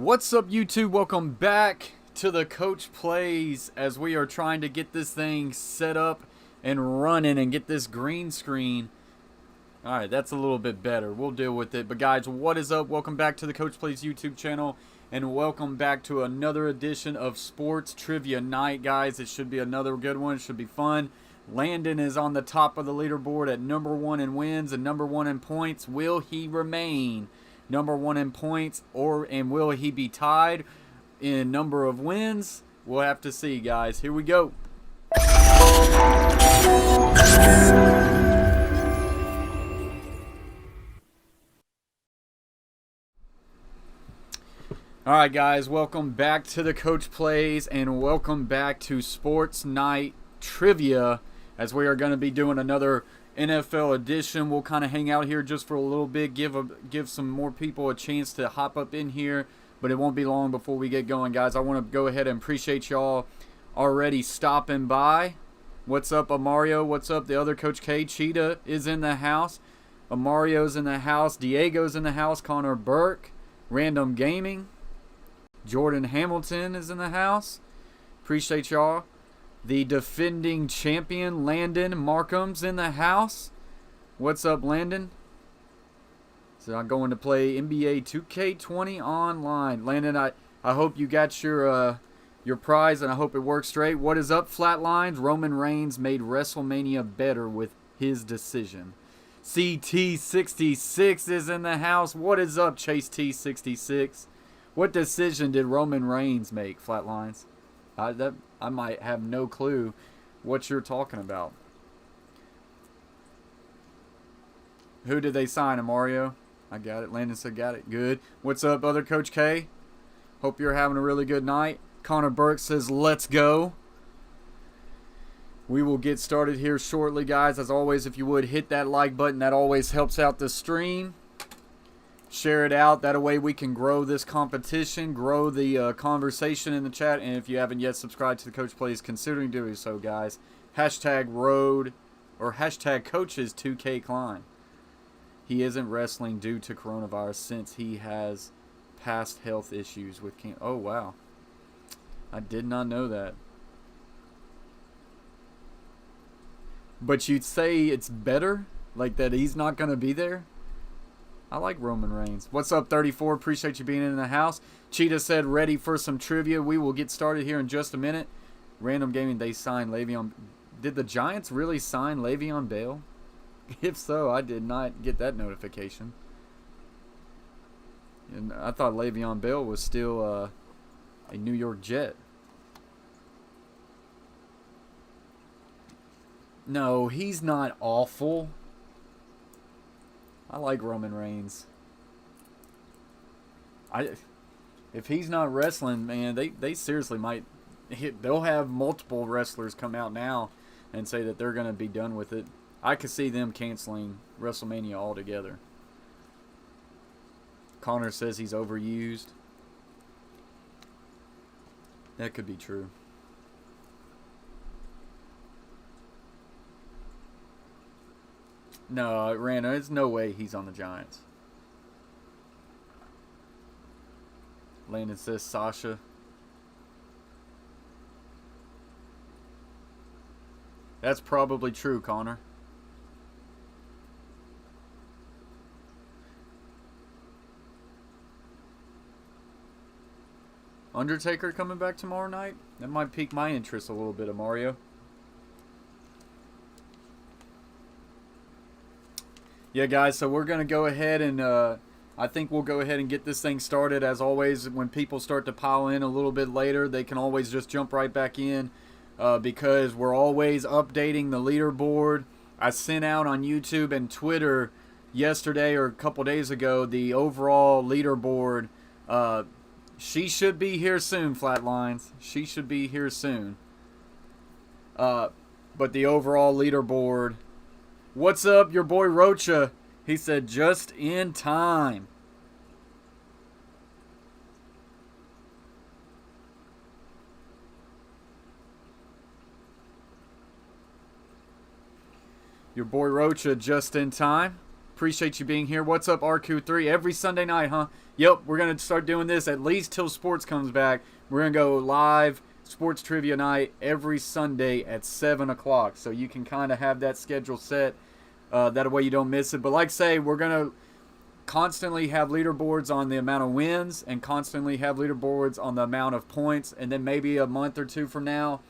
What's up, YouTube? Welcome back to the Coach Plays as we are trying to get this thing set up and running and get this green screen. Alright, that's a little bit better. We'll deal with it. But guys, what is up? Welcome back to the Coach Plays YouTube channel and welcome back to another edition of Sports Trivia Night, guys. It should be another good one. It should be fun. Landon is on the top of the leaderboard at #1 in wins and #1 in points. Will he remain #1 in points, and will he be tied in number of wins? We'll have to see, guys. Here we go. Alright, guys, welcome back to the Coach Plays and welcome back to Sports Night Trivia, as we are going to be doing another NFL edition. We'll kind of hang out here just for a little bit, give some more people a chance to hop up in here, but it won't be long before we get going, guys. I want to go ahead and appreciate y'all already stopping by. What's up, Amario? What's up, the other Coach K? Cheetah is in the house. Amario's in the house. Diego's in the house. Connor Burke. Random Gaming. Jordan Hamilton is in the house. Appreciate y'all. The defending champion, Landon Markham's in the house. What's up, Landon? So I'm going to play NBA 2K20 online. Landon, I hope you got your prize, and I hope it works straight. What is up, Flatlines? Roman Reigns made WrestleMania better with his decision. CT66 is in the house. What is up, Chase T66? What decision did Roman Reigns make, Flatlines? I might have no clue what you're talking about. Who did they sign, Mario? I got it. Landon said got it. Good. What's up, other Coach K? Hope you're having a really good night. Connor Burke says let's go. We will get started here shortly, guys. As always, if you would, hit that like button. That always helps out the stream. Share it out. That way we can grow this competition, grow the conversation in the chat. And if you haven't yet subscribed to the Coach Plays, considering doing so, guys. Hashtag road or hashtag coaches 2K Klein. He isn't wrestling due to coronavirus since he has past health issues with cancer. Oh, wow. I did not know that. But you'd say it's better? Like that he's not going to be there? I like Roman Reigns. What's up, 34? Appreciate you being in the house. Cheetah said ready for some trivia. We will get started here in just a minute. Random Gaming, they signed Le'Veon. Did the Giants really sign Le'Veon Bell? If so, I did not get that notification. And I thought Le'Veon Bell was still a New York Jet. No, he's not awful. I like Roman Reigns. If he's not wrestling, man, they seriously might. They'll have multiple wrestlers come out now and say that they're going to be done with it. I could see them canceling WrestleMania altogether. Connor says he's overused. That could be true. No, Randall, there's no way he's on the Giants. Landon says Sasha. That's probably true, Connor. Undertaker coming back tomorrow night? That might pique my interest a little bit, Mario. Yeah, guys, so we're going to go ahead and I think we'll go ahead and get this thing started. As always, when people start to pile in a little bit later, they can always just jump right back in because we're always updating the leaderboard. I sent out on YouTube and Twitter yesterday or a couple days ago the overall leaderboard. She should be here soon, Flatlines. She should be here soon. But the overall leaderboard... What's up, your boy Rocha? He said, just in time. Your boy Rocha, just in time. Appreciate you being here. What's up, RQ3? Every Sunday night, huh? Yep, we're going to start doing this at least till sports comes back. We're going to go live sports trivia night every Sunday at 7 o'clock. So you can kind of have that schedule set. That way you don't miss it. But like I say, we're going to constantly have leaderboards on the amount of wins and constantly have leaderboards on the amount of points. And then maybe a month or two from now,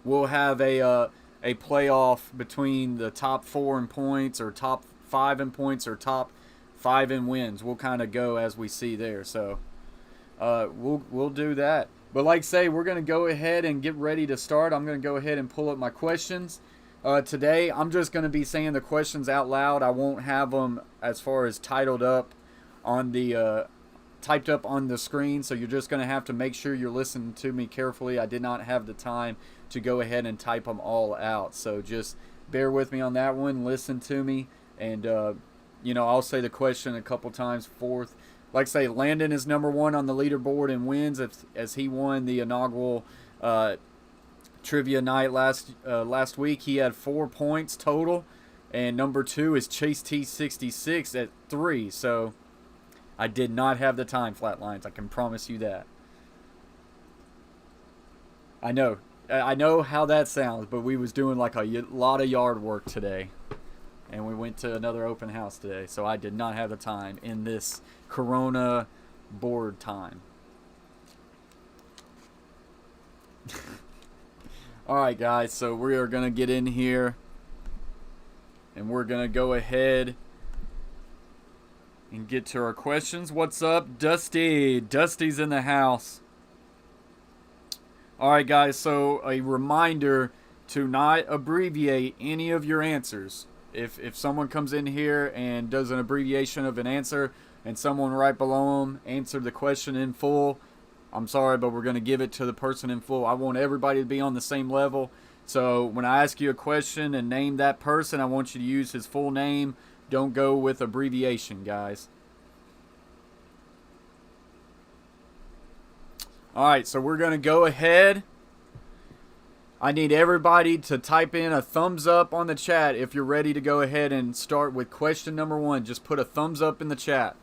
we'll have a playoff between the top 4 in points or top 5 in points or top 5 in wins. We'll kind of go as we see there. So we'll do that. But like I say, we're going to go ahead and get ready to start. I'm going to go ahead and pull up my questions. Today, I'm just going to be saying the questions out loud. I won't have them as far as titled up on the typed up on the screen. So you're just going to have to make sure you're listening to me carefully. I did not have the time to go ahead and type them all out. So just bear with me on that one. Listen to me. And, I'll say the question a couple times forth. Like I say, Landon is number 1 on the leaderboard in wins as he won the inaugural trivia night last week. He had 4 points total. And number 2 is Chase T66 at 3. So I did not have the time, Flatlines. I can promise you that. I know how that sounds, but we was doing like a lot of yard work today. And we went to another open house today, so I did not have the time in this Corona board time. Alright guys, so we are going to get in here. And we're going to go ahead and get to our questions. What's up, Dusty? Dusty's in the house. Alright guys, so a reminder to not abbreviate any of your answers. If someone comes in here and does an abbreviation of an answer and someone right below them answered the question in full, I'm sorry, but we're going to give it to the person in full. I want everybody to be on the same level. So when I ask you a question and name that person, I want you to use his full name. Don't go with abbreviation, guys. Alright, so we're going to go ahead. I need everybody to type in a thumbs up on the chat if you're ready to go ahead and start with question number 1. Just put a thumbs up in the chat.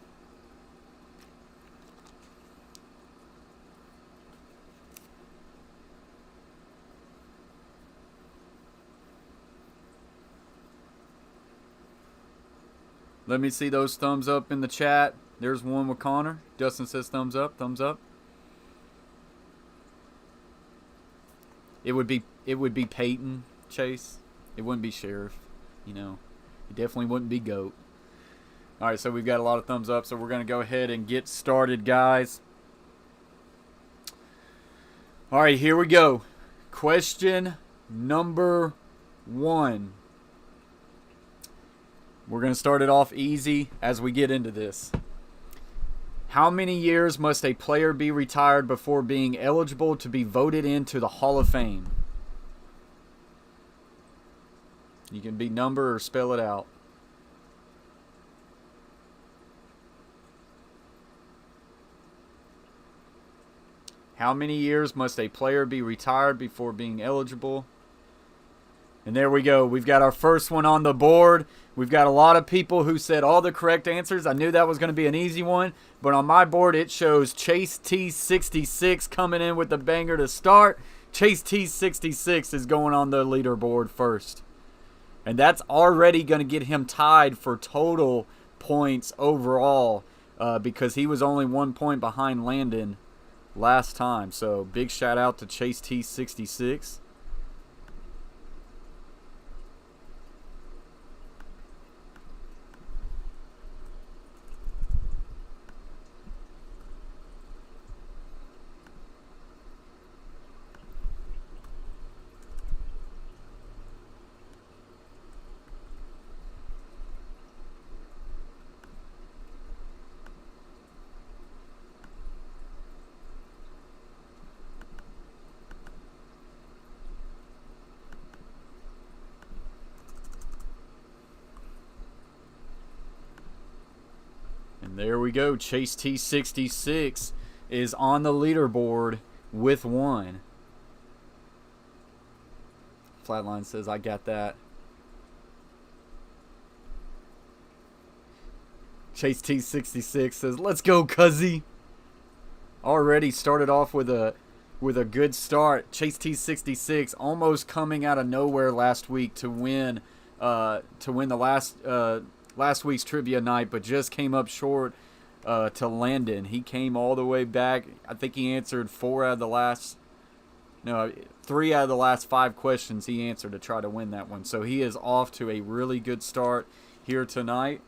Let me see those thumbs up in the chat. There's one with Connor. Dustin says thumbs up, thumbs up. It would be Peyton Chase. It wouldn't be Sheriff. It definitely wouldn't be Goat. All right, so we've got a lot of thumbs up, so we're going to go ahead and get started, guys. All right, here we go. Question number 1. We're going to start it off easy as we get into this. How many years must a player be retired before being eligible to be voted into the Hall of Fame? You can be number or spell it out. How many years must a player be retired before being eligible? And there we go. We've got our first one on the board. We've got a lot of people who said all the correct answers. I knew that was going to be an easy one. But on my board, it shows Chase T66 coming in with the banger to start. Chase T66 is going on the leaderboard first. And that's already going to get him tied for total points overall because he was only 1 point behind Landon last time. So big shout out to Chase T66. And there we go. Chase T66 is on the leaderboard with 1. Flatline says, I got that. Chase T66 says, "Let's go, cuzzy." Already started off with a good start. Chase T66 almost coming out of nowhere last week to win the last week's trivia night, but just came up short to Landon. He came all the way back. I think he answered 3 out of the last 5 questions he answered to try to win that one. So he is off to a really good start here tonight.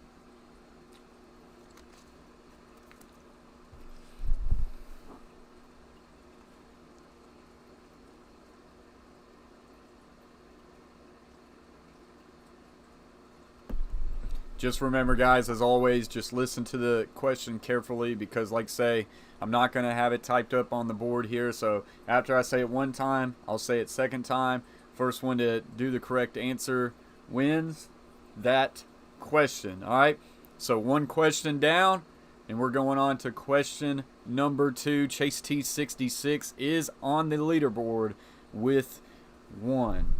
Just remember, guys, as always, just listen to the question carefully because, like I say, I'm not going to have it typed up on the board here. So after I say it one time, I'll say it second time. First one to do the correct answer wins that question. All right? So one question down, and we're going on to question number 2. Chase T66 is on the leaderboard with 1.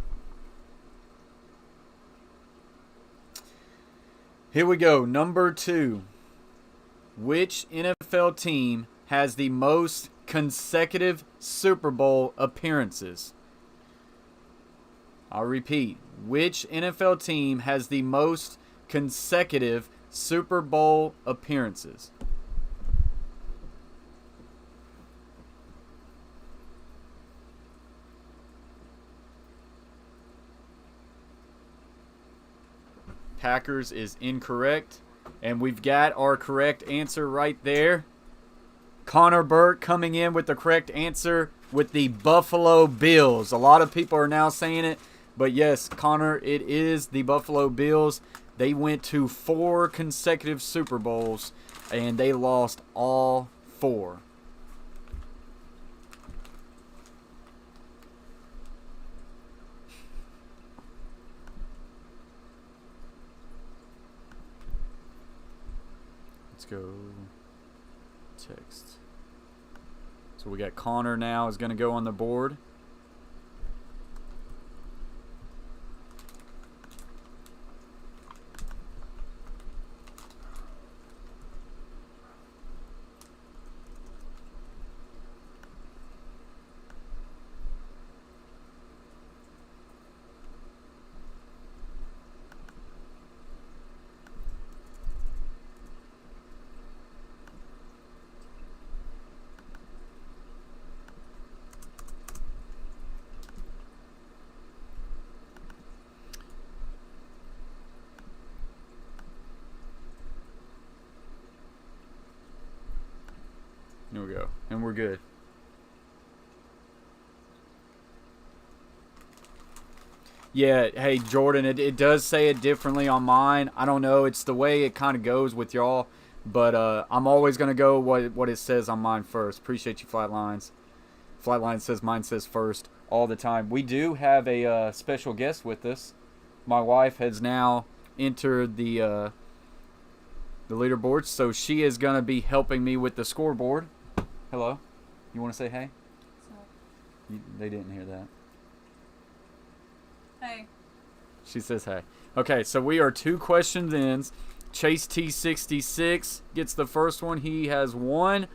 Here we go. Number 2. Which NFL team has the most consecutive Super Bowl appearances? I'll repeat. Which NFL team has the most consecutive Super Bowl appearances? Packers is incorrect. And we've got our correct answer right there. Connor Burke coming in with the correct answer with the Buffalo Bills. A lot of people are now saying it. But yes, Connor, it is the Buffalo Bills. They went to 4 consecutive Super Bowls, and they lost all 4. Let's go text. So we got Connor now is going to go on the board. Here we go. And we're good. Yeah, hey, Jordan, it does say it differently on mine. I don't know. It's the way it kind of goes with y'all. But I'm always going to go what it says on mine first. Appreciate you, Flatlines. Flatline says mine says first all the time. We do have a special guest with us. My wife has now entered the leaderboard, so she is going to be helping me with the scoreboard. Hello. You want to say hey? They didn't hear that. Hey. She says hey. Okay, so we are 2 questions in. Chase T66 gets the first one. He has 1.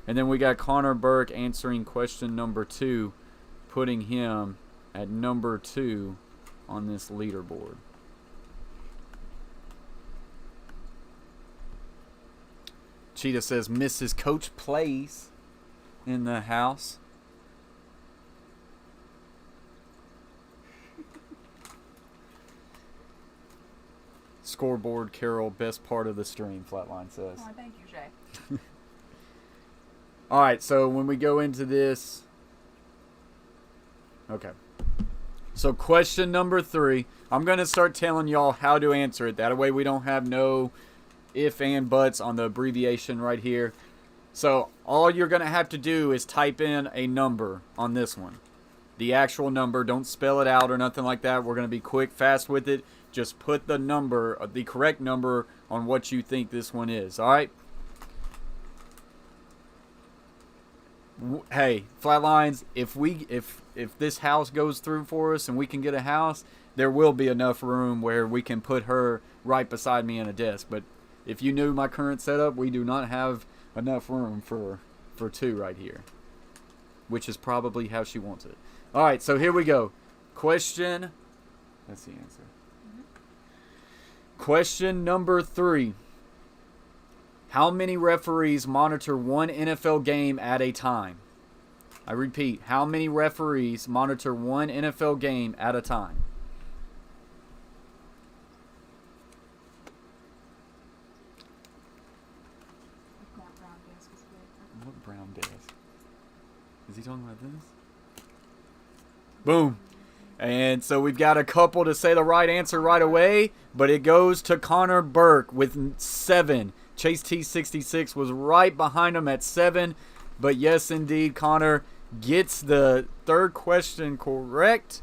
And then we got Connor Burke answering question number 2, putting him at number 2 on this leaderboard. Cheetah says Mrs. Coach Plays in the house. Scoreboard, Carol, best part of the stream, Flatline says. Oh, thank you, Jay. All right, so when we go into this, okay. So question number 3, I'm going to start telling y'all how to answer it. That way we don't have no if and buts on the abbreviation right here. So all you're going to have to do is type in a number on this one. The actual number. Don't spell it out or nothing like that. We're going to be quick, fast with it. Just put the number, the correct number on what you think this one is. All right? Hey, Flatlines, if this house goes through for us and we can get a house, there will be enough room where we can put her right beside me in a desk. But If you knew my current setup, we do not have enough room for 2 right here, which is probably how she wants it. All right, so here we go. Question. That's the answer. Question number 3. How many referees monitor one NFL game at a time? I repeat, how many referees monitor one NFL game at a time? What brown desk? Is he talking about this? Boom. And so we've got a couple to say the right answer right away, but it goes to Connor Burke with 7. Chase T66 was right behind him at 7. But yes, indeed, Connor gets the 3rd question correct,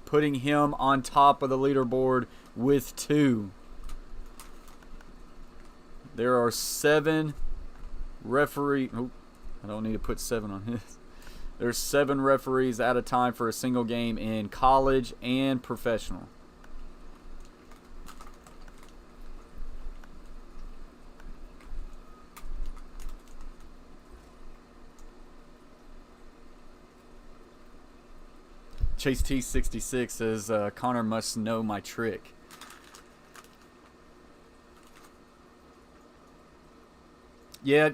putting him on top of the leaderboard with 2. There are 7 referee. Oh, I don't need to put 7 on his. There's 7 referees at a time for a single game in college and professional. Chase T66 says, Connor must know my trick. Yeah,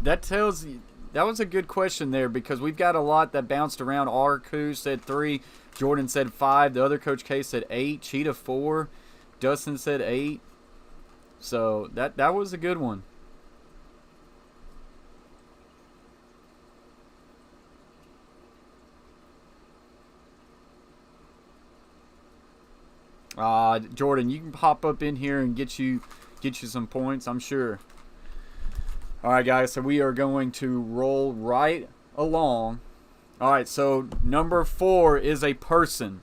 that tells you. That was a good question there because we've got a lot that bounced around. Arku said 3. Jordan said 5. The other Coach K said 8. Cheetah 4. Dustin said 8. So that was a good one. Jordan, you can pop up in here and get you some points, I'm sure. All right, guys, so we are going to roll right along. All right, so number 4 is a person.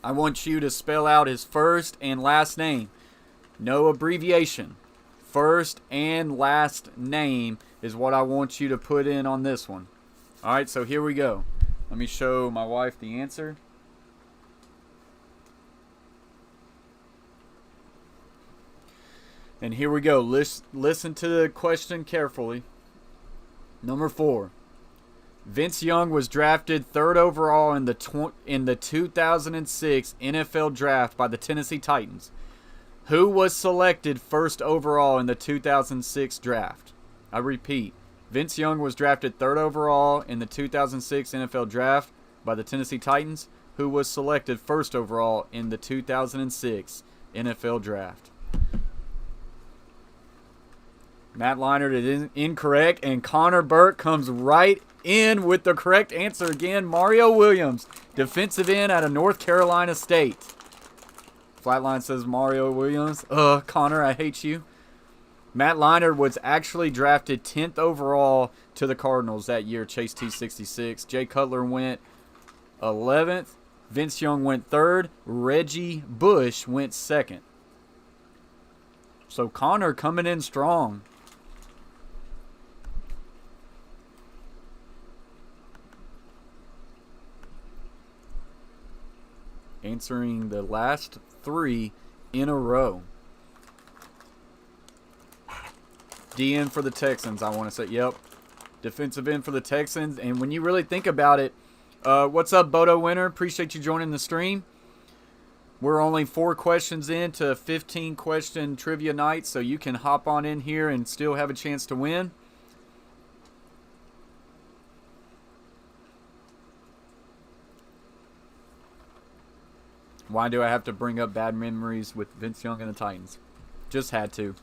I want you to spell out his first and last name. No abbreviation. First and last name is what I want you to put in on this one. All right, so here we go. Let me show my wife the answer. And here we go. Listen to the question carefully. Number 4. Vince Young was drafted 3rd overall in the 2006 NFL Draft by the Tennessee Titans. Who was selected 1st overall in the 2006 Draft? I repeat. Vince Young was drafted 3rd overall in the 2006 NFL Draft by the Tennessee Titans. Who was selected 1st overall in the 2006 NFL Draft? Matt Leinart is incorrect, and Connor Burke comes right in with the correct answer again. Mario Williams, defensive end out of North Carolina State. Flatline says Mario Williams. Connor, I hate you. Matt Leinart was actually drafted 10th overall to the Cardinals that year, Chase T66. Jay Cutler went 11th. Vince Young went 3rd. Reggie Bush went 2nd. So Connor coming in strong. Answering the last 3 in a row. DN for the Texans, I want to say. Yep. Defensive end for the Texans. And when you really think about it, what's up, Bodo Winner? Appreciate you joining the stream. We're only 4 questions into 15-question trivia night, so you can hop on in here and still have a chance to win. Why do I have to bring up bad memories with Vince Young and the Titans? Just had to.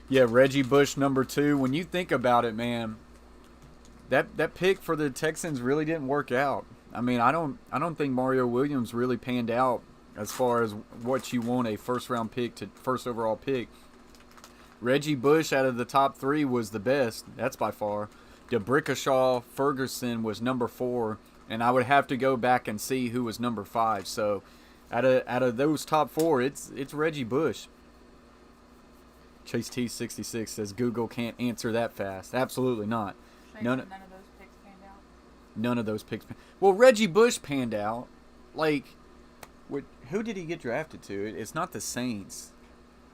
Yeah, Reggie Bush, number 2. When you think about it, man, that pick for the Texans really didn't work out. I mean, I don't think Mario Williams really panned out as far as what you want a first-round pick to first overall pick. Reggie Bush out of the top 3 was the best. That's by far. DeBrickashaw Ferguson was number 4. And I would have to go back and see who was number 5. So, out of those top 4, it's Reggie Bush. Chase T66 says Google can't answer that fast. Absolutely not. None of those picks panned out. None of those picks. Well, Reggie Bush panned out. Like, Who did he get drafted to? It's not the Saints.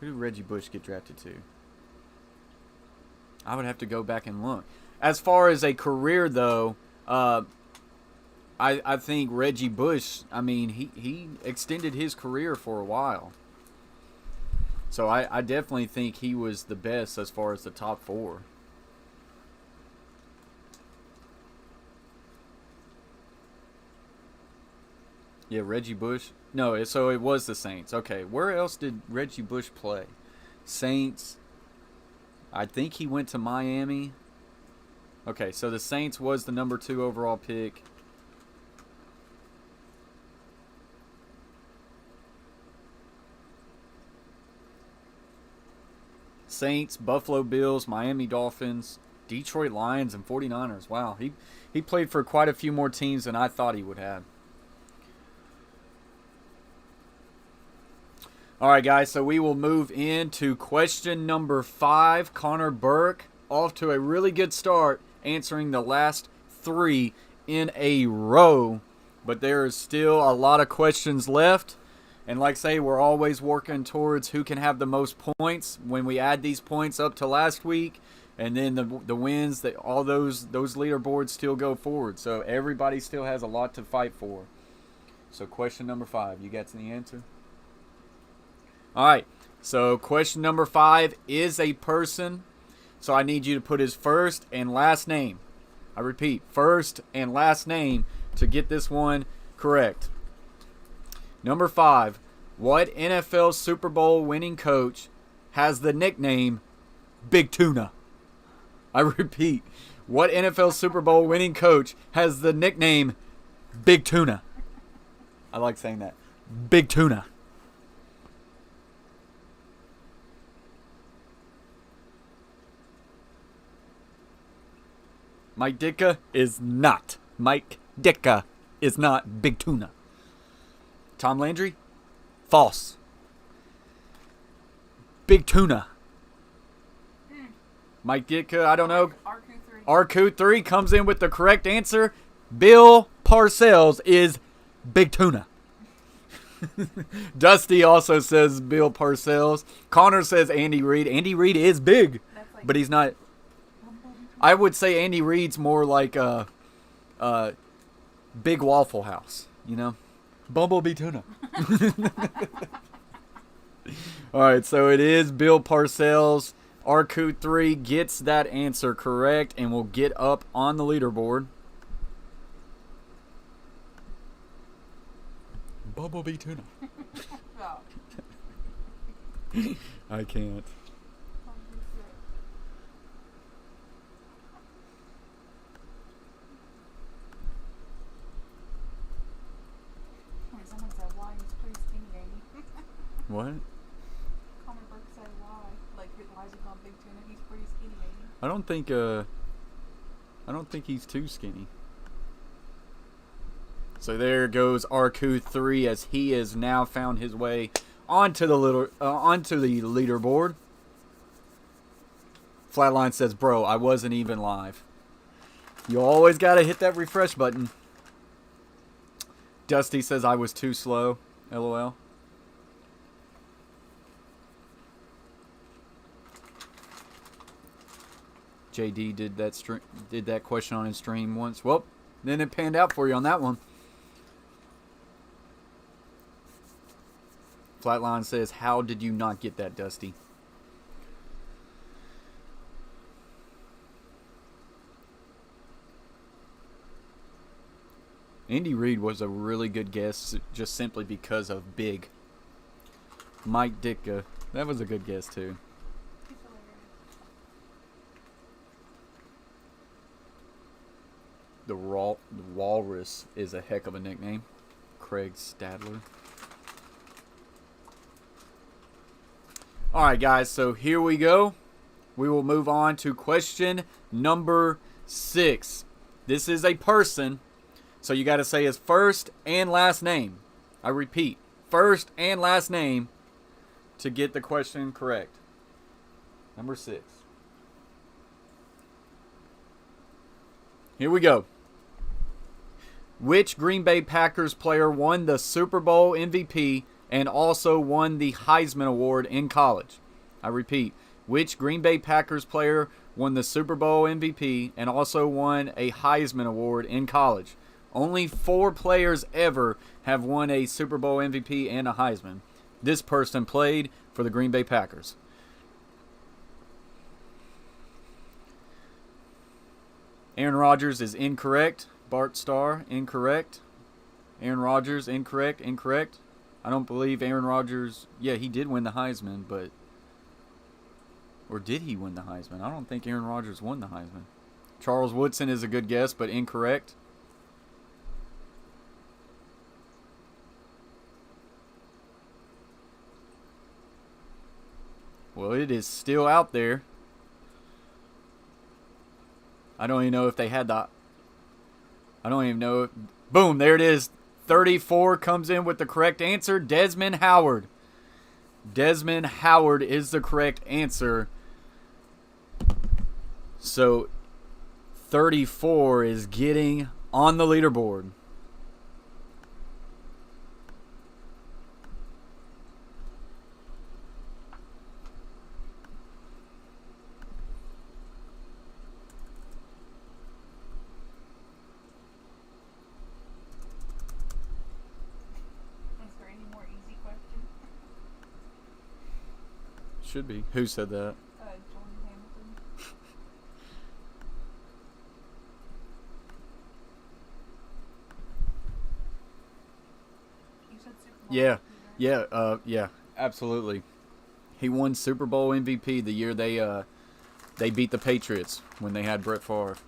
Who did Reggie Bush get drafted to? I would have to go back and look. As far as a career, though, I think Reggie Bush, I mean, he extended his career for a while. So I definitely think he was the best as far as the top 4. Yeah, Reggie Bush. No, so it was the Saints. Okay, where else did Reggie Bush play? Saints. I think he went to Miami. Okay, so the Saints was the number 2 overall pick. Saints, Buffalo Bills, Miami Dolphins, Detroit Lions, and 49ers. Wow, he played for quite a few more teams than I thought he would have. All right, guys, so we will move into question number 5. Connor Burke off to a really good start, answering the last 3 in a row. But there is still a lot of questions left. And like I say, we're always working towards who can have the most points when we add these points up to last week. And then the wins, that all those leaderboards still go forward. So everybody still has a lot to fight for. So question number 5, you got the answer? All right, so question number 5 is a person. So I need you to put his first and last name. I repeat, first and last name to get this one correct. Number 5, what NFL Super Bowl winning coach has the nickname Big Tuna? I repeat, what NFL Super Bowl winning coach has the nickname Big Tuna? I like saying that. Big Tuna. Mike Ditka is not. Mike Ditka is not Big Tuna. Tom Landry? False. Big Tuna. Mike Ditka, I don't know. RQ3 comes in with the correct answer. Bill Parcells is Big Tuna. Dusty also says Bill Parcells. Connor says Andy Reid. Andy Reid is big, but he's not. I would say Andy Reid's more like a big Waffle House, you know? Bumblebee Tuna. All right, so it is Bill Parcells. RQ3 gets that answer correct and will get up on the leaderboard. Bumblebee Tuna. I can't. Someone said why he's pretty skinny, ain't he? What? Connor Burke said why. Like, why is he called Big Tuna? He's pretty skinny, ain't he? I don't think he's too skinny. So there goes RQ3 as he has now found his way onto the leaderboard. Flatline says, "Bro, I wasn't even live." You always gotta hit that refresh button. Dusty says I was too slow. LOL. JD did that question on his stream once. Well, then it panned out for you on that one. Flatline says, "How did you not get that, Dusty?" Andy Reid was a really good guess just simply because of big. Mike Ditka, that was a good guess too. The Walrus is a heck of a nickname. Craig Stadler. All right, guys, so here we go. We will move on to question number 6. This is a person, so you got to say his first and last name. I repeat, first and last name to get the question correct. Number 6. Here we go. Which Green Bay Packers player won the Super Bowl MVP and also won the Heisman Award in college? I repeat, which Green Bay Packers player won the Super Bowl MVP and also won a Heisman Award in college? Only 4 players ever have won a Super Bowl MVP and a Heisman. This person played for the Green Bay Packers. Aaron Rodgers is incorrect. Bart Starr, incorrect. Aaron Rodgers, incorrect. I don't believe Aaron Rodgers. Yeah, he did win the Heisman, but. Or did he win the Heisman? I don't think Aaron Rodgers won the Heisman. Charles Woodson is a good guess, but incorrect. Well, it is still out there. I don't even know if they had the. I don't even know. Boom, there it is. 34 comes in with the correct answer. Desmond Howard. Desmond Howard is the correct answer. So 34 is getting on the leaderboard. Should be. Who said that? Jordan Hamilton. You said Super Bowl. Yeah, absolutely. He won Super Bowl MVP the year they beat the Patriots when they had Brett Favre.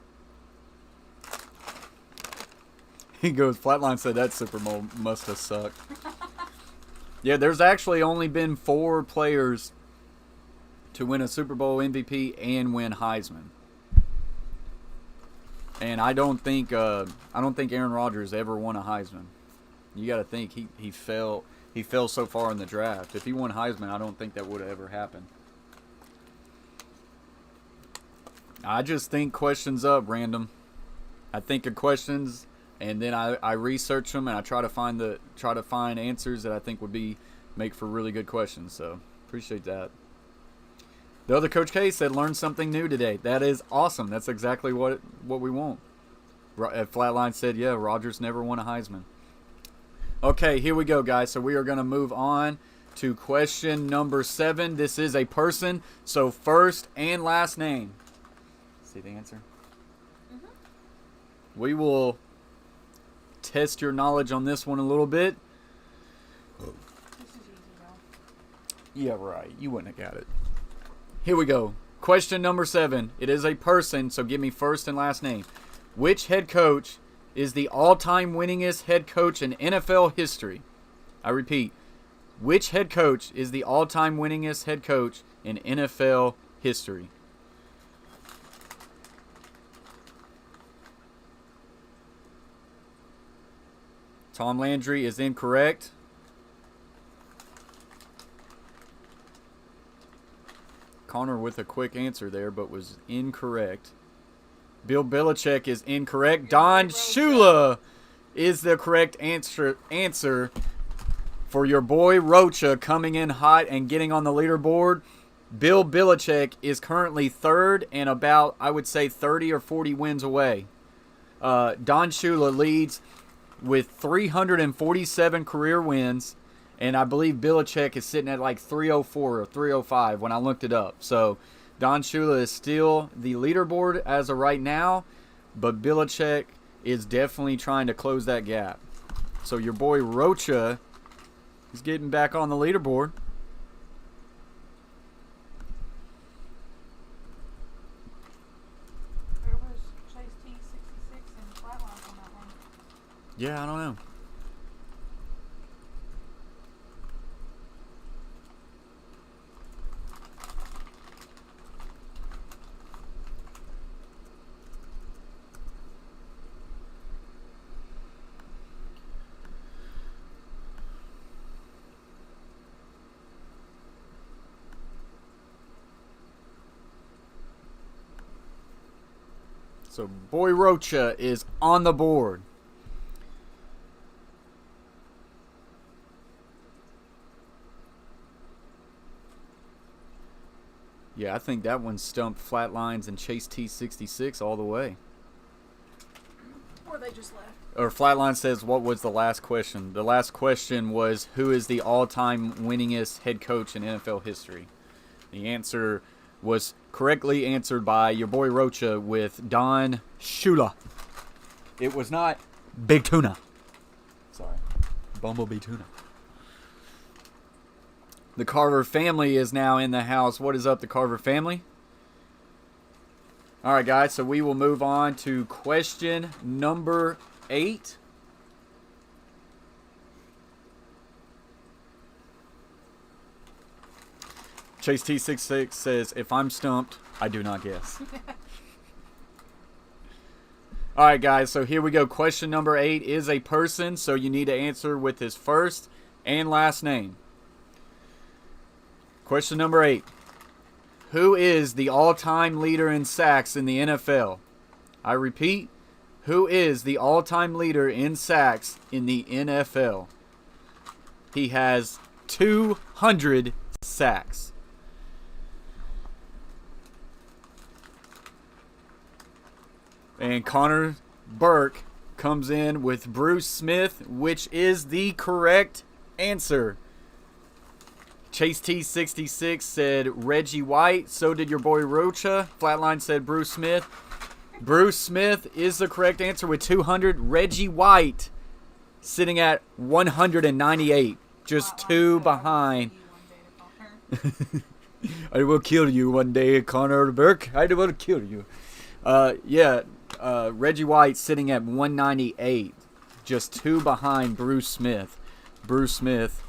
He goes, Flatline said that Super Bowl must have sucked. Yeah, there's actually only been 4 players to win a Super Bowl MVP and win Heisman. And I don't think Aaron Rodgers ever won a Heisman. You got to think he fell so far in the draft. If he won Heisman, I don't think that would have ever happened. I just think questions up random. I think of questions and then I research them and I try to find answers that I think would make for really good questions. So appreciate that. The other Coach K said, learn something new today. That is awesome. That's exactly what we want. Flatline said, yeah, Rodgers never won a Heisman. Okay, here we go, guys. So we are going to move on to question number 7. This is a person. So first and last name. See the answer? Mm-hmm. We will test your knowledge on this one a little bit. This is easy, though. Yeah, right. You wouldn't have got it. Here we go. Question number 7. It is a person, so give me first and last name. Which head coach is the all-time winningest head coach in NFL history? I repeat, which head coach is the all-time winningest head coach in NFL history? Tom Landry is incorrect. Connor with a quick answer there, but was incorrect. Bill Belichick is incorrect. Don Shula is the correct answer for your boy Rocha coming in hot and getting on the leaderboard. Bill Belichick is currently 3rd and about, I would say, 30 or 40 wins away. Don Shula leads with 347 career wins. And I believe Belichick is sitting at like 304 or 305 when I looked it up. So Don Shula is still the leaderboard as of right now, but Belichick is definitely trying to close that gap. So your boy Rocha is getting back on the leaderboard. Where was Chase T66 and Flatline on that one? Yeah, I don't know. So Boy Rocha is on the board. Yeah, I think that one stumped Flatlines and Chase T66 all the way. Or they just left. Or Flatline says, what was the last question? The last question was, who is the all-time winningest head coach in NFL history? The answer was correctly answered by your boy Rocha with Don Shula. It was not Big Tuna. Sorry. Bumblebee Tuna. The Carver family is now in the house. What is up, the Carver family? All right, guys, so we will move on to question number 8. Chase T66 says, if I'm stumped, I do not guess. All right, guys, so here we go. Question number 8 is a person, so you need to answer with his first and last name. Question number 8. Who is the all-time leader in sacks in the NFL? I repeat, who is the all-time leader in sacks in the NFL? He has 200 sacks. And Connor Burke comes in with Bruce Smith, which is the correct answer. Chase T66 said Reggie White. So did your boy Rocha. Flatline said Bruce Smith. Bruce Smith is the correct answer with 200. Reggie White sitting at 198. Just 2 behind. I will kill you one day, Connor Burke. I will kill you. Reggie White sitting at 198. Just 2 behind Bruce Smith. Bruce Smith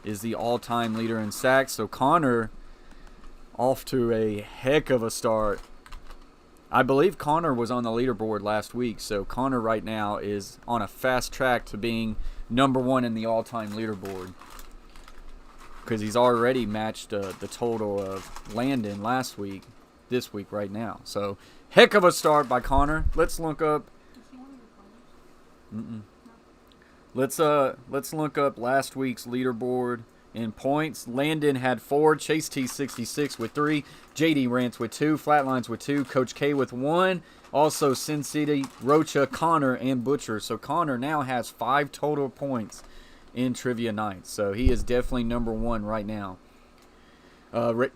is the all-time leader in sacks. So Connor off to a heck of a start. I believe Connor was on the leaderboard last week, so Connor right now is on a fast track to being number 1 in the all-time leaderboard because he's already matched the total of Landon last week, this week right now. So heck of a start by Connor. Let's look up. Let's look up last week's leaderboard in points. Landon had 4, Chase T66 with 3, JD Rants with 2, Flatlines with 2, Coach K with 1, also Sin City, Rocha, Connor, and Butcher. So Connor now has 5 total points in Trivia Night. So he is definitely number 1 right now.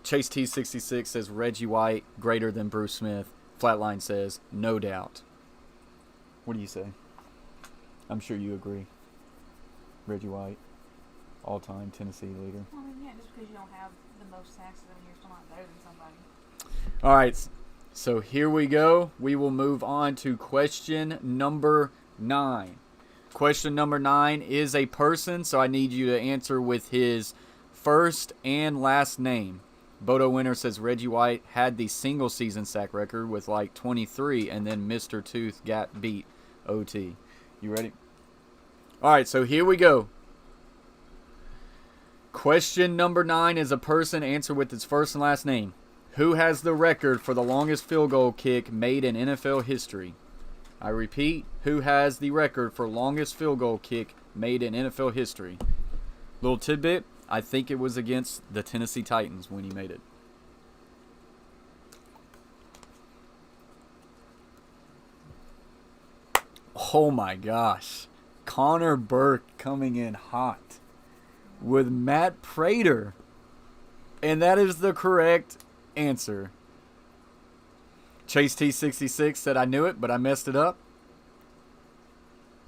Chase T66 says Reggie White greater than Bruce Smith. Flatline says no doubt. What do you say? I'm sure you agree. Reggie White, all-time Tennessee leader. Well, I mean, yeah, just because you don't have the most sacks doesn't mean you're still not better than somebody. All right, so here we go. We will move on to question number 9. Question number 9 is a person, so I need you to answer with his first and last name. Bodo Winner says Reggie White had the single-season sack record with like 23, and then Mr. Tooth got beat OT. You ready? All right, so here we go. Question number 9 is a person. Answer with its first and last name. Who has the record for the longest field goal kick made in NFL history? I repeat, who has the record for longest field goal kick made in NFL history? Little tidbit, I think it was against the Tennessee Titans when he made it. Oh my gosh. Connor Burke coming in hot with Matt Prater. And that is the correct answer. Chase T66 said I knew it, but I messed it up.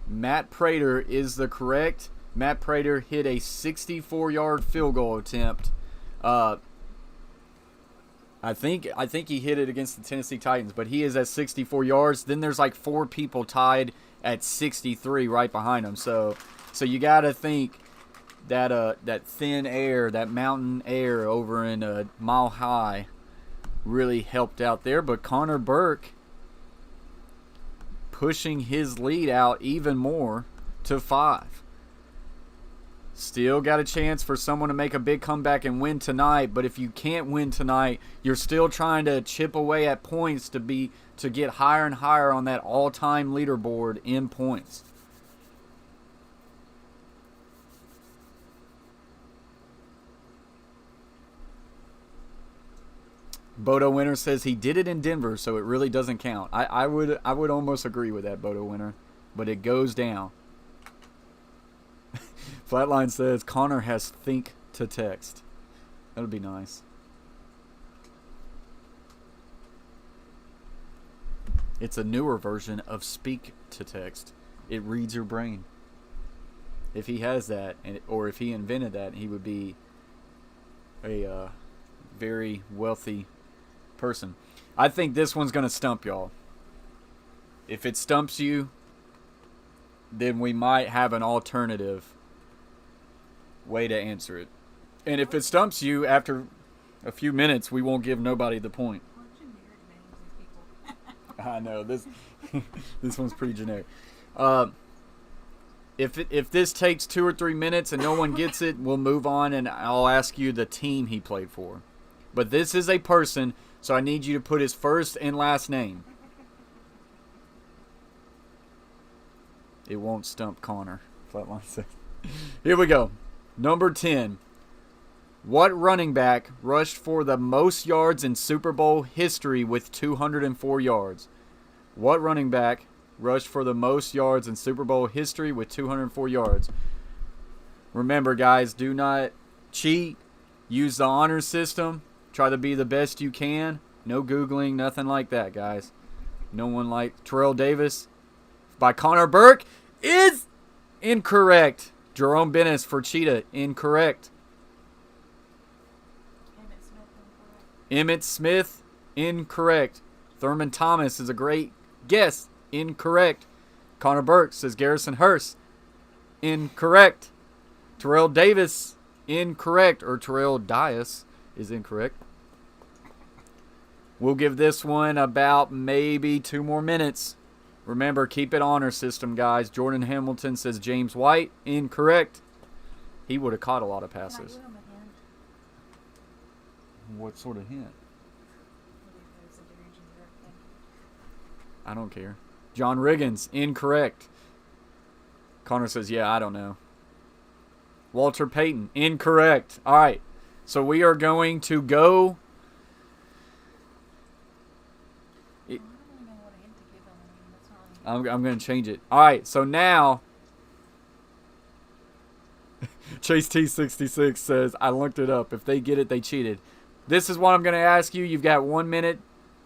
Matt Prater is the correct. Matt Prater hit a 64-yard field goal attempt. I think he hit it against the Tennessee Titans, but he is at 64 yards. Then there's like 4 people tied at 63 right behind him. So you got to think that that thin air, that mountain air over in Mile High really helped out there. But Connor Burke pushing his lead out even more to 5. Still got a chance for someone to make a big comeback and win tonight, but if you can't win tonight, you're still trying to chip away at points to get higher and higher on that all-time leaderboard in points. Bodo Winter says he did it in Denver, so it really doesn't count. I would almost agree with that, Bodo Winter, but it goes down. Flatline says Connor has think to text. That would be nice. It's a newer version of speak to text. It reads your brain. If he has that, or if he invented that, he would be a very wealthy person. I think this one's going to stump y'all. If it stumps you, then we might have an alternative way to answer it. And if it stumps you after a few minutes, we won't give nobody the point. What generic names of people? I know this. This one's pretty generic. If this takes 2 or 3 minutes and no one gets it, we'll move on and I'll ask you the team he played for. But this is a person, so I need you to put his first and last name. It won't stump Connor. Flatline says. Here we go. Number 10. What running back rushed for the most yards in Super Bowl history with 204 yards? What running back rushed for the most yards in Super Bowl history with 204 yards? Remember, guys, do not cheat. Use the honor system. Try to be the best you can. No Googling, nothing like that, guys. No one like Terrell Davis by Connor Burke is incorrect. Jerome Bennis for Cheetah, incorrect. Emmitt Smith, incorrect. Thurman Thomas is a great guess, incorrect. Connor Burke says Garrison Hurst, incorrect. Terrell Davis, incorrect. Or Terrell Dias is incorrect. We'll give this one about maybe 2 more minutes. Remember, keep it honor system, guys. Jordan Hamilton says James White, incorrect. He would have caught a lot of passes. What sort of hint? I don't care. John Riggins, incorrect. Connor says, yeah, I don't know. Walter Payton, incorrect. All right, so we are going to go. I'm going to change it. All right, so now Chase T66 says, I looked it up. If they get it, they cheated. This is what I'm going to ask you. You've got 1 minute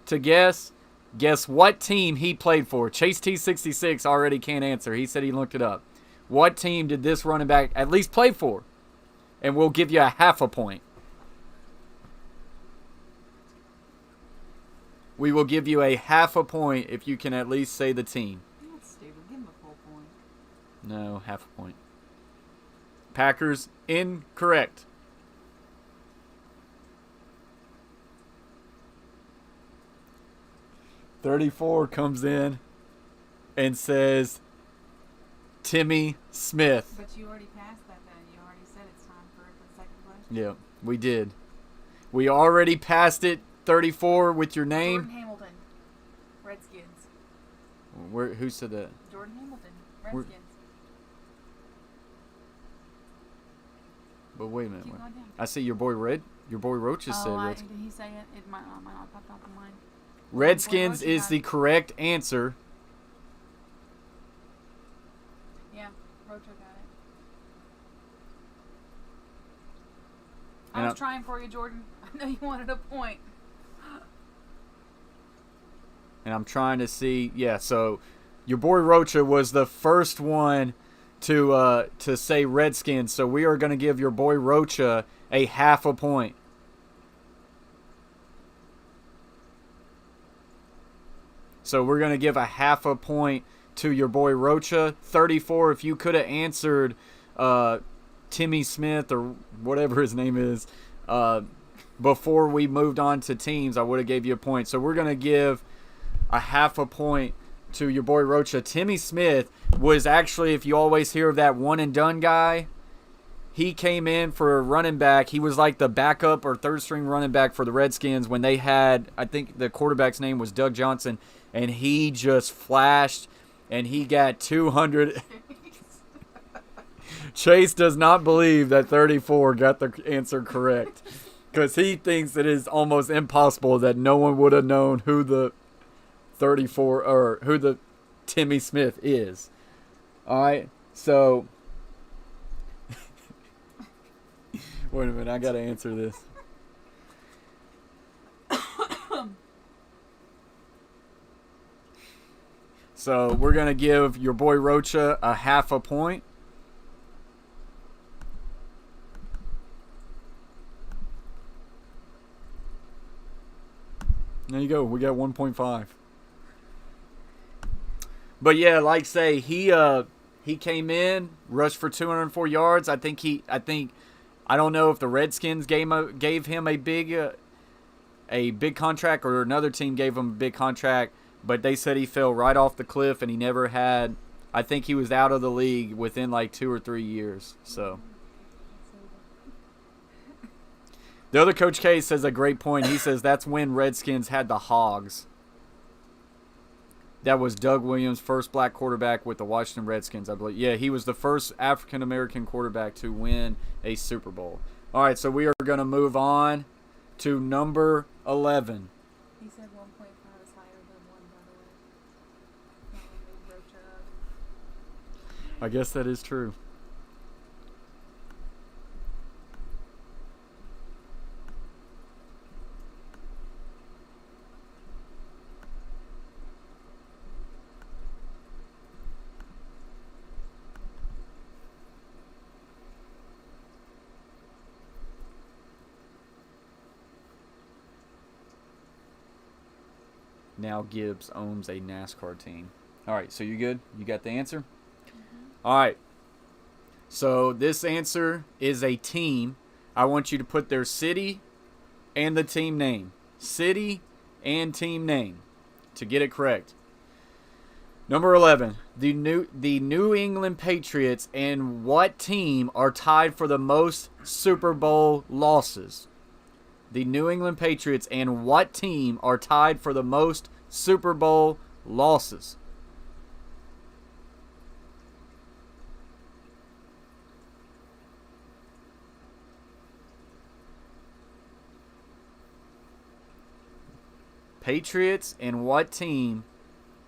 to guess. Guess what team he played for. Chase T66 already can't answer. He said he looked it up. What team did this running back at least play for? And we'll give you a half a point. We will give you a half a point if you can at least say the team. That's stupid. Give him a full point. No, half a point. Packers, incorrect. .34 comes in and says Timmy Smith. But you already passed that then. You already said it's time for the second question. Yeah, we did. We already passed it. 34 with your name. Jordan Hamilton. Redskins. Who said that? Jordan Hamilton. Redskins. But wait a minute. Keep going down. I see your boy Roach just said Did Redskins. he say it? It might not pop up in mine. Redskins Roach is got the it. correct answer. Yeah, Roach got it. And I was trying for you, Jordan. I know you wanted a point. And I'm trying to see. Yeah, so your boy Rocha was the first one to say Redskins. So we are going to give your boy Rocha a half a point. So we're going to give a half a point to your boy Rocha. 34, if you could have answered Timmy Smith or whatever his name is before we moved on to teams, I would have gave you a point. So we're going to give a half a point to your boy Rocha. Timmy Smith was actually, if you always hear of that one and done guy, he came in for a running back. He was like the backup or third string running back for the Redskins when they had, I think the quarterback's name was Doug Johnson, and he just flashed and he got 200. Chase does not believe that 34 got the answer correct. Because he thinks it is almost impossible that no one would have known who the 34 or who the Timmy Smith is. All right, so wait a minute, I gotta answer this. So we're gonna give your boy Rocha a half a point. There you go. We got 1.5. But yeah, like say he came in, rushed for 204 yards. I don't know if the Redskins gave him a big contract or another team gave him a big contract, but they said he fell right off the cliff and he never had. I think he was out of the league within like 2 or 3 years. So the other Coach K says a great point. He says that's when Redskins had the Hogs. That was Doug Williams' first black quarterback with the Washington Redskins, I believe. Yeah, he was the first African-American quarterback to win a Super Bowl. All right, so we are going to move on to number 11. He said 1.5 is higher than 1, by the way. That one made Rocha up. I guess that is true. Now Gibbs owns a NASCAR team. All right, so you good? You got the answer? Mm-hmm. All right. So this answer is a team. I want you to put their city and the team name. City and team name to get it correct. Number 11, the New England Patriots and what team are tied for the most Super Bowl losses? The New England Patriots and what team are tied for the most Super Bowl losses? Patriots and what team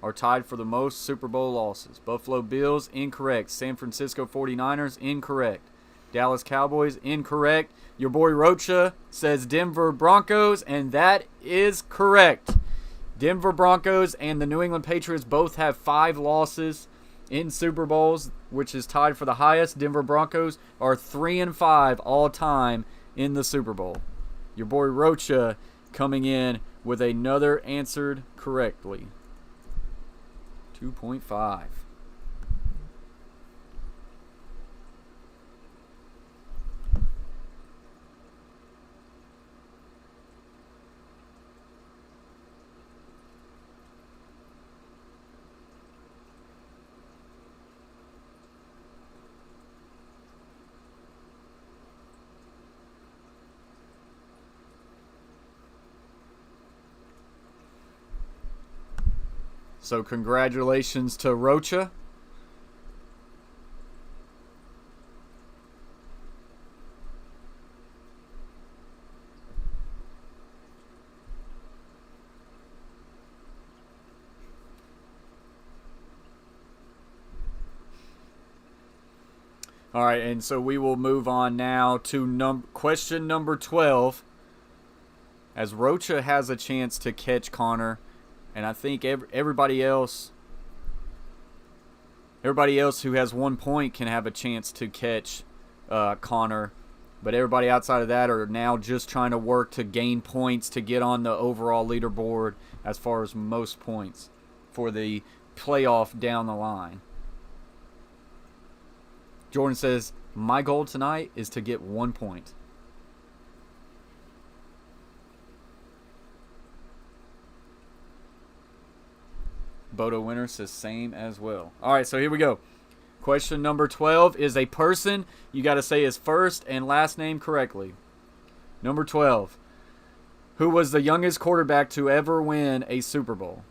are tied for the most Super Bowl losses? Buffalo Bills, incorrect. San Francisco 49ers, incorrect. Dallas Cowboys, incorrect. Your boy Rocha says Denver Broncos, and that is correct. Denver Broncos and the New England Patriots both have 5 losses in Super Bowls, which is tied for the highest. Denver Broncos are 3-5 all time in the Super Bowl. Your boy Rocha coming in with another answered correctly. 2.5. So congratulations to Rocha. All right, and so we will move on now to question number 12. As Rocha has a chance to catch Connor, and I think everybody else who has 1 point can have a chance to catch Connor. But everybody outside of that are now just trying to work to gain points to get on the overall leaderboard as far as most points for the playoff down the line. Jordan says, my goal tonight is to get 1 point. Bodo Winner says same as well. All right, so here we go. Question number 12 is a person. You got to say his first and last name correctly. Number 12. Who was the youngest quarterback to ever win a Super Bowl?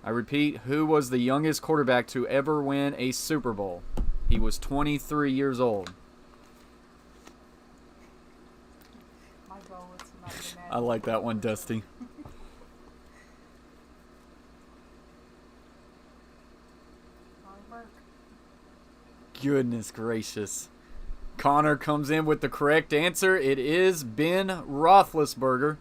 I repeat, who was the youngest quarterback to ever win a Super Bowl? He was 23 years old. I like that one, Dusty. Connor Burke. Goodness gracious. Connor comes in with the correct answer. It is Ben Roethlisberger.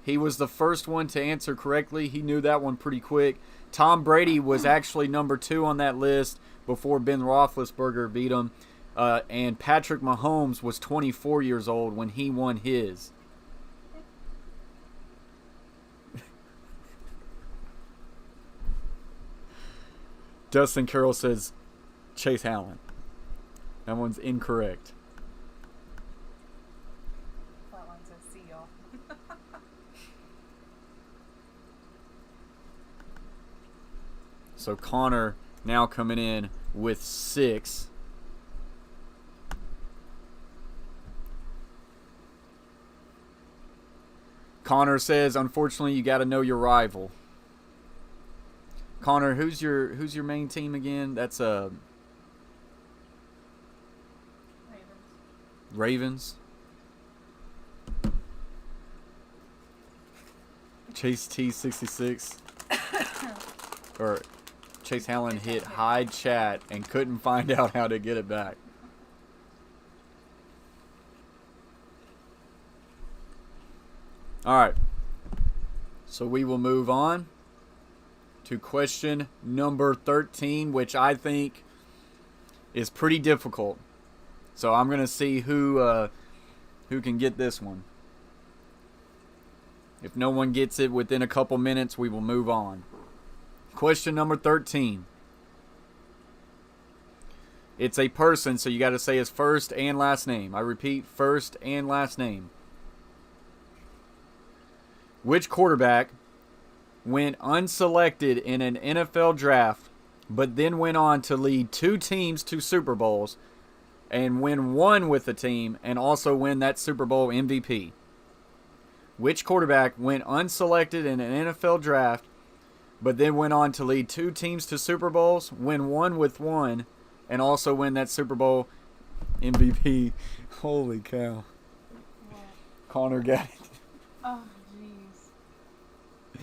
He was the first one to answer correctly. He knew that one pretty quick. Tom Brady was actually number 2 on that list before Ben Roethlisberger beat him. And Patrick Mahomes was 24 years old when he won his. Dustin Carroll says Chase Allen. That one's incorrect. That one says Seal. So Connor now coming in with 6. Connor says, unfortunately, you got to know your rival. Connor, who's your main team again? That's Ravens. Ravens. Chase T66 or Chase Allen hit hide chat and couldn't find out how to get it back. All right. So we will move on to question number 13, which I think is pretty difficult. So I'm going to see who can get this one. If no one gets it within a couple minutes, we will move on. Question number 13. It's a person, so you got to say his first and last name. I repeat, first and last name. Which quarterback went unselected in an NFL draft, but then went on to lead 2 teams to Super Bowls and win one with the team and also win that Super Bowl MVP? Which quarterback went unselected in an NFL draft, but then went on to lead 2 teams to Super Bowls, win one with one, and also win that Super Bowl MVP? Holy cow. What? Connor got it. Oh, jeez.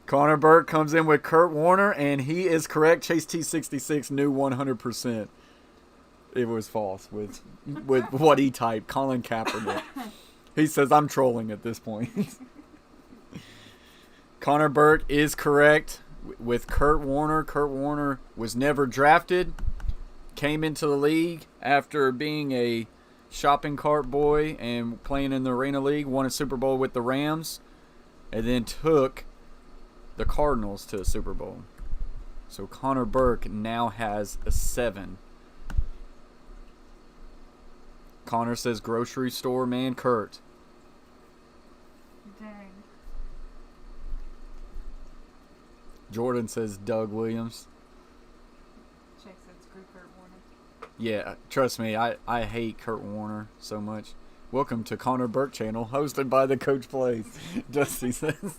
Connor Burke comes in with Kurt Warner, and he is correct. Chase T66 knew 100%. It was false with what he typed. Colin Kaepernick. He says, I'm trolling at this point. Connor Burke is correct with Kurt Warner. Kurt Warner was never drafted. Came into the league after being a shopping cart boy and playing in the Arena League. Won a Super Bowl with the Rams. And then took the Cardinals to a Super Bowl. So Connor Burke now has a 7. Connor says grocery store man Kurt. Dang. Jordan says Doug Williams. Chase said screw Kurt Warner. Yeah, trust me, I hate Kurt Warner so much. Welcome to Connor Burke channel, hosted by the Coach Plays. Dusty says.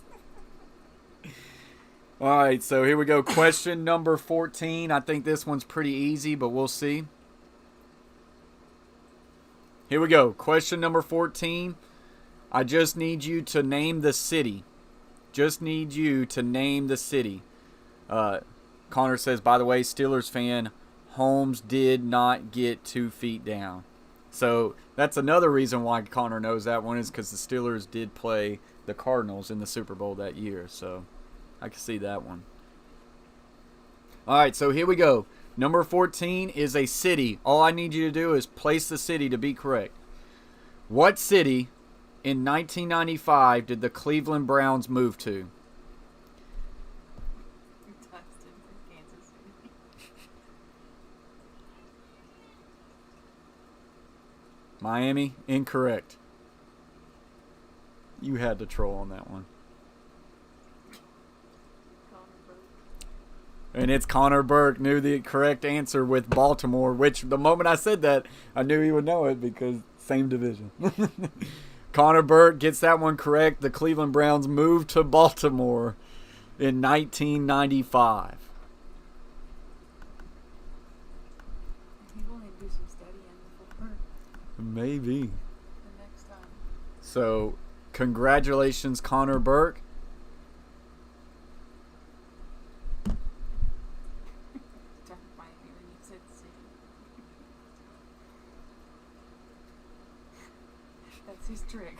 All right, so here we go. Question number 14. I think this one's pretty easy, but we'll see. Here we go. Question number 14. I just need you to name the city. Just need you to name the city. Connor says, by the way, Steelers fan, Holmes did not get 2 feet down. So that's another reason why Connor knows that one, is because the Steelers did play the Cardinals in the Super Bowl that year. So I can see that one. All right, so here we go. Number 14 is a city. All I need you to do is place the city to be correct. What city in 1995 did the Cleveland Browns move to? Dustin from Kansas City. Miami? Incorrect. You had to troll on that one. Connor Burke. And it's Connor Burke knew the correct answer with Baltimore, which the moment I said that, I knew he would know it because same division. Connor Burke gets that one correct. The Cleveland Browns moved to Baltimore in 1995. He will need to do some studying before Maybe. the next time. So Congratulations, Connor Burke. Terrified me when you said city. That's his trick.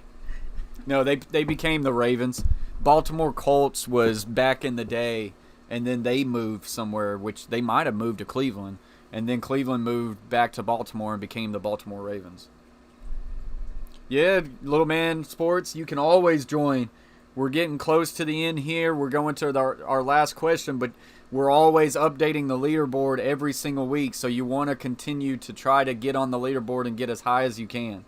No, they became the Ravens. Baltimore Colts was back in the day, and then they moved somewhere, which they might have moved to Cleveland, and then Cleveland moved back to Baltimore and became the Baltimore Ravens. Yeah, Little Man Sports, you can always join. We're getting close to the end here. We're going to our last question, but we're always updating the leaderboard every single week, so you want to continue to try to get on the leaderboard and get as high as you can.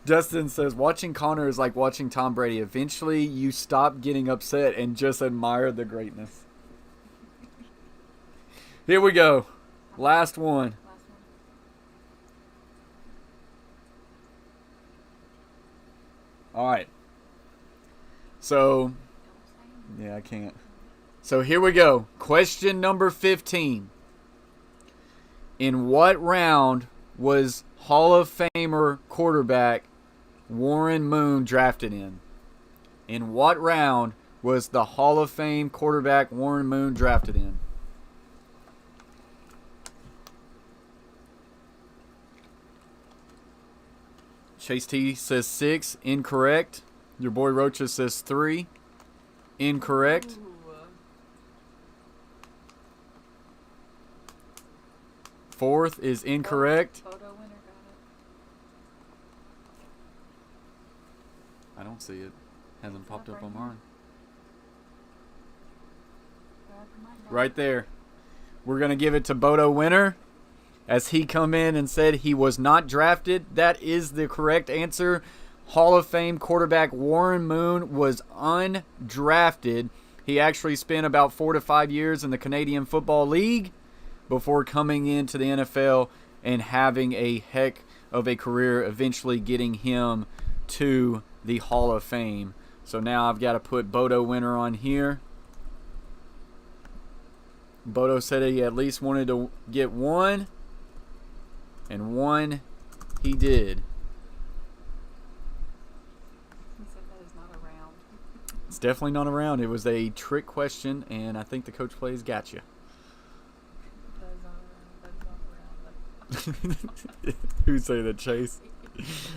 Justin says, watching Connor is like watching Tom Brady. Eventually, you stop getting upset and just admire the greatness. Here we go. Last one. Last one. All right. So, yeah, I can't. So here we go. Question number 15. In what round was Hall of Famer quarterback Warren Moon drafted in? In what round was the Hall of Fame quarterback Warren Moon drafted in? Chase T says 6. Incorrect. Your boy Rocha says 3. Incorrect. Fourth is incorrect. Photo winner got it. I don't see it. Hasn't popped up on Right mine. Mine got Right there. We're going to give it to Bodo Winner, as he come in and said he was not drafted. That is the correct answer. Hall of Fame quarterback Warren Moon was undrafted. He actually spent about 4 to 5 years in the Canadian Football League before coming into the NFL and having a heck of a career, eventually getting him to the Hall of Fame. So now I've got to put Bodo Winner on here. Bodo said he at least wanted to get one, and one he did. He said that is not a round. It's definitely not around. It was a trick question, and I think the coach plays got you. That is not a round. That is not a round. Who say that, Chase?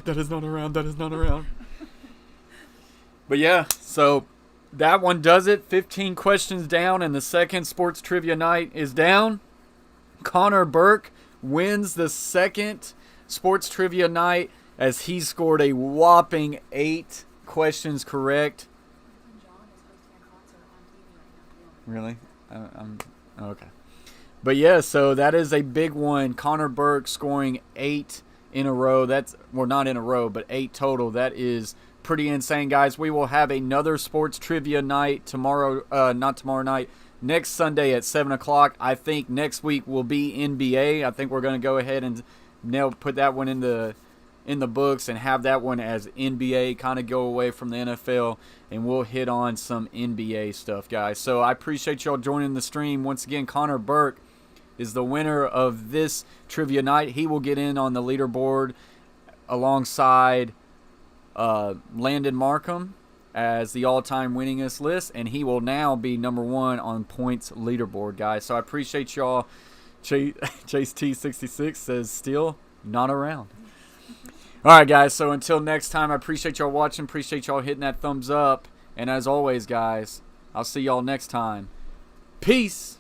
That is not around. That is not around. But yeah, so that one does it. 15 questions down, and the second sports trivia night is down. Connor Burke wins the second sports trivia night as he scored a whopping 8 questions correct. John is hosting a concert on TV right now. Really? I'm okay. But yeah, so that is a big one. Connor Burke scoring 8 in a row. That's, well, not in a row, but 8 total. That is pretty insane, guys. We will have another sports trivia night tomorrow. Not tomorrow night. Next Sunday at 7 o'clock. I think next week will be NBA. I think we're going to go ahead and put that one in the books and have that one as NBA, kind of go away from the NFL, and we'll hit on some NBA stuff, guys. So I appreciate y'all joining the stream. Once again, Connor Burke is the winner of this trivia night. He will get in on the leaderboard alongside Landon Markham as the all-time winningest list, and he will now be number 1 on points leaderboard, guys. So I appreciate y'all. Chase T66 says still not around. All right, guys, so until next time, I appreciate y'all watching. Appreciate y'all hitting that thumbs up. And as always, guys, I'll see y'all next time. Peace.